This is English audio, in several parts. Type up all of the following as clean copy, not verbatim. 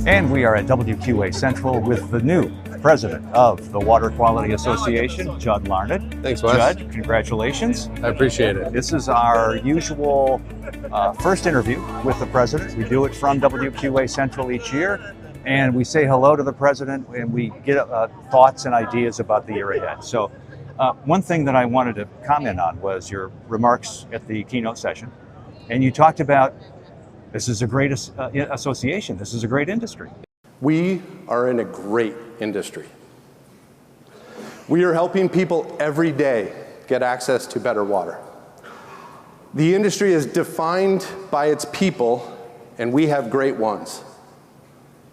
And we are at WQA Central with the new president of the Water Quality Association, Judd Larned. Thanks, Wes. Judd, congratulations. I appreciate it. This is our usual first interview with the president. We do it from WQA Central each year, and we say hello to the president, and we get thoughts and ideas about the year ahead. So one thing that I wanted to comment on was your remarks at the keynote session, and you talked about this is a great association. This is a great industry. We are in a great industry. We are helping people every day get access to better water. The industry is defined by its people, and we have great ones.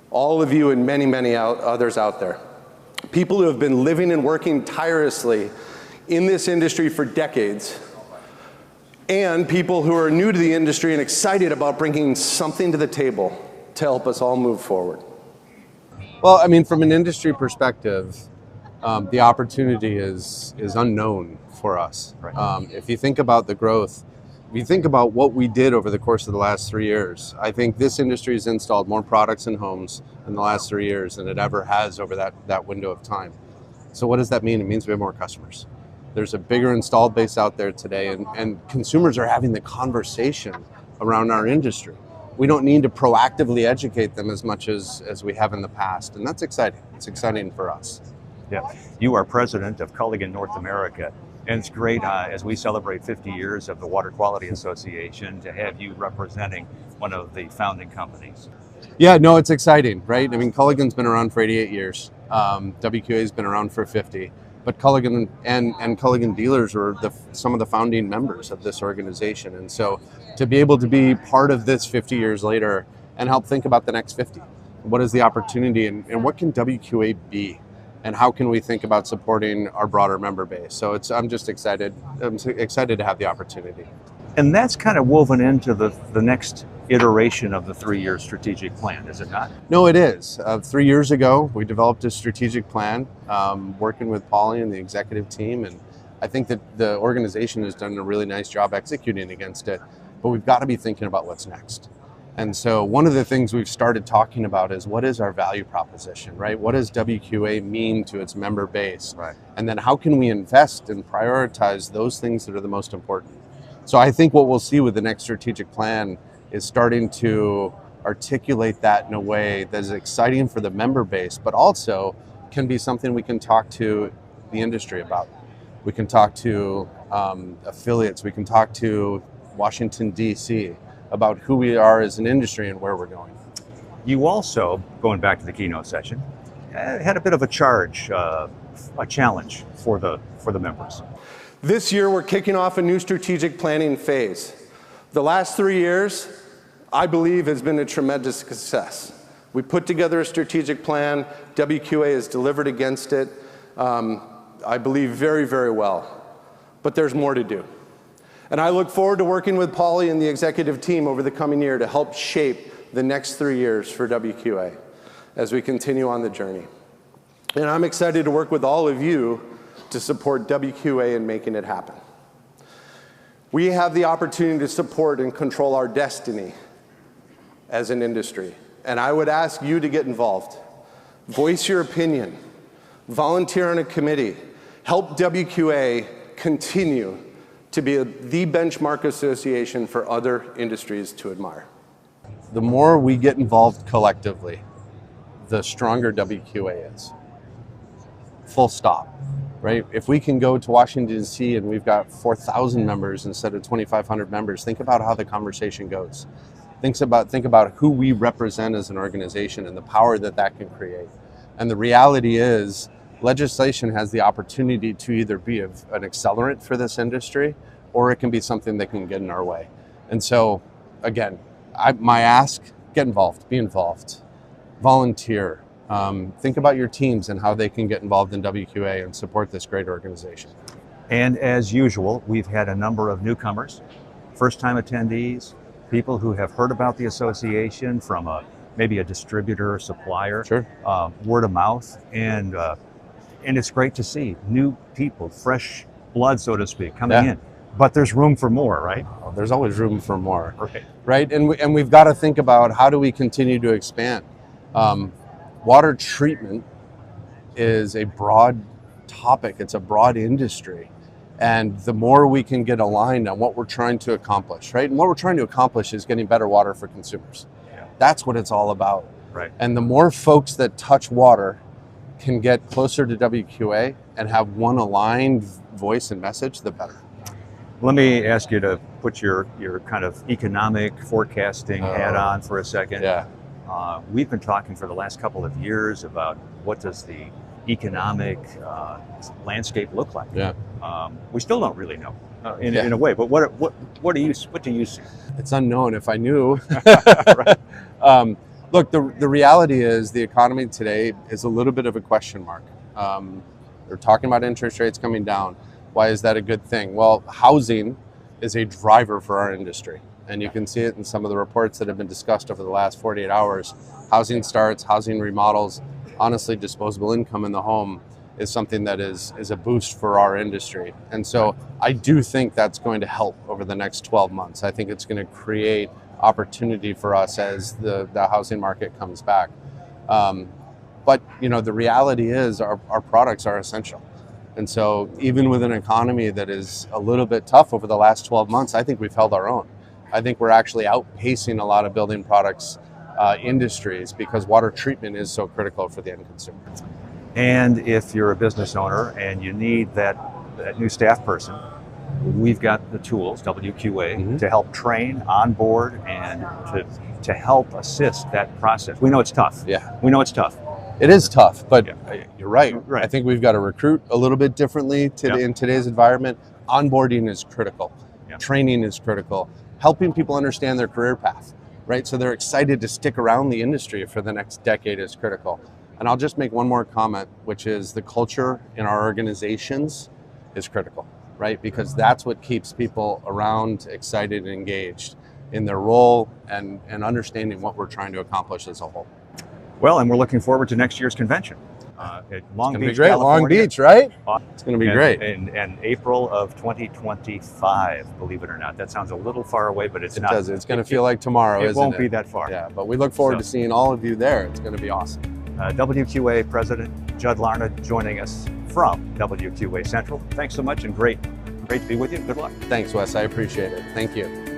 All of you and many, many others out there. People who have been living and working tirelessly in this industry for decades, and people who are new to the industry and excited about bringing something to the table to help us all move forward. Well, I mean, from an industry perspective, the opportunity is unknown for us. Right. If you think about the growth, if you think about what we did over the course of the last 3 years, I think this industry has installed more products in homes in the last 3 years than it ever has over that window of time. So what does that mean? It means we have more customers. There's a bigger installed base out there today, and consumers are having the conversation around our industry. We don't need to proactively educate them as much as we have in the past, and that's exciting. It's exciting for us. Yeah, you are president of Kanigan North America, and it's great as we celebrate 50 years of the Water Quality Association to have you representing one of the founding companies. Yeah, no, it's exciting, right? I mean, Kanigan's been around for 88 years. WQA's been around for 50. But Kanigan and Kanigan dealers were some of the founding members of this organization. And so to be able to be part of this 50 years later and help think about the next 50, what is the opportunity and what can WQA be? And how can we think about supporting our broader member base? So I'm just excited. I'm excited to have the opportunity. And that's kind of woven into the next iteration of the 3-year strategic plan, is it not? No, it is. 3 years ago, we developed a strategic plan, working with Polly and the executive team, and I think that the organization has done a really nice job executing against it, but we've got to be thinking about what's next. And so one of the things we've started talking about is what is our value proposition, right? What does WQA mean to its member base? Right. And then how can we invest and prioritize those things that are the most important? So I think what we'll see with the next strategic plan is starting to articulate that in a way that is exciting for the member base, but also can be something we can talk to the industry about. We can talk to affiliates, we can talk to Washington, D.C. about who we are as an industry and where we're going. You also, going back to the keynote session, had a bit of a challenge for the members. This year, we're kicking off a new strategic planning phase. The last 3 years, I believe, has been a tremendous success. We put together a strategic plan. WQA has delivered against it, I believe, very, very well. But there's more to do. And I look forward to working with Polly and the executive team over the coming year to help shape the next 3 years for WQA as we continue on the journey. And I'm excited to work with all of you to support WQA in making it happen. We have the opportunity to support and control our destiny as an industry. And I would ask you to get involved. Voice your opinion. Volunteer on a committee. Help WQA continue to be the benchmark association for other industries to admire. The more we get involved collectively, the stronger WQA is. Full stop. Right? If we can go to Washington, D.C. and we've got 4,000 members instead of 2,500 members, think about how the conversation goes. Think about who we represent as an organization and the power that can create. And the reality is, legislation has the opportunity to either be an accelerant for this industry, or it can be something that can get in our way. And so, again, my ask, get involved, be involved, volunteer. Think about your teams and how they can get involved in WQA and support this great organization. And as usual, we've had a number of newcomers, first-time attendees, people who have heard about the association from maybe a distributor or supplier, sure. Word of mouth, and it's great to see new people, fresh blood, so to speak, coming in. But there's room for more, right? Well, there's always room for more, right? And we've got to think about how do we continue to expand. Water treatment is a broad topic. It's a broad industry. And the more we can get aligned on what we're trying to accomplish, right? And what we're trying to accomplish is getting better water for consumers. Yeah. That's what it's all about. Right. And the more folks that touch water can get closer to WQA and have one aligned voice and message, the better. Let me ask you to put your kind of economic forecasting hat on for a second. Yeah. We've been talking for the last couple of years about what does the economic landscape look like. Yeah. We still don't really know in a way, but what do you see? It's unknown. If I knew. Right. Look, the reality is the economy today is a little bit of a question mark. They're talking about interest rates coming down. Why is that a good thing? Well, housing is a driver for our industry. And you can see it in some of the reports that have been discussed over the last 48 hours. Housing starts, housing remodels, honestly, disposable income in the home is something that is a boost for our industry. And so I do think that's going to help over the next 12 months. I think it's going to create opportunity for us as the housing market comes back. But the reality is our products are essential. And so even with an economy that is a little bit tough over the last 12 months, I think we've held our own. I think we're actually outpacing a lot of building products industries because water treatment is so critical for the end consumer. And if you're a business owner and you need that new staff person, we've got the tools, WQA, to help train, onboard, and to help assist that process. We know it's tough. Yeah. We know it's tough. It is tough, but you're right. Right. I think we've got to recruit a little bit differently in today's environment. Onboarding is critical. Yeah. Training is critical. Helping people understand their career path, right? So they're excited to stick around the industry for the next decade is critical. And I'll just make one more comment, which is the culture in our organizations is critical, right? Because that's what keeps people around, excited, and engaged in their role and understanding what we're trying to accomplish as a whole. Well, and we're looking forward to next year's convention at Long Beach, It's going to be great. California. Long Beach, right? It's going to be great. In April of 2025, believe it or not. That sounds a little far away, but it's not. It does. It's going to feel like tomorrow, isn't it? It won't be that far. Yeah, but we look forward to seeing all of you there. It's going to be awesome. WQA President Judd Larned joining us from WQA Central. Thanks so much and great to be with you. Good luck. Thanks, Wes. I appreciate it. Thank you.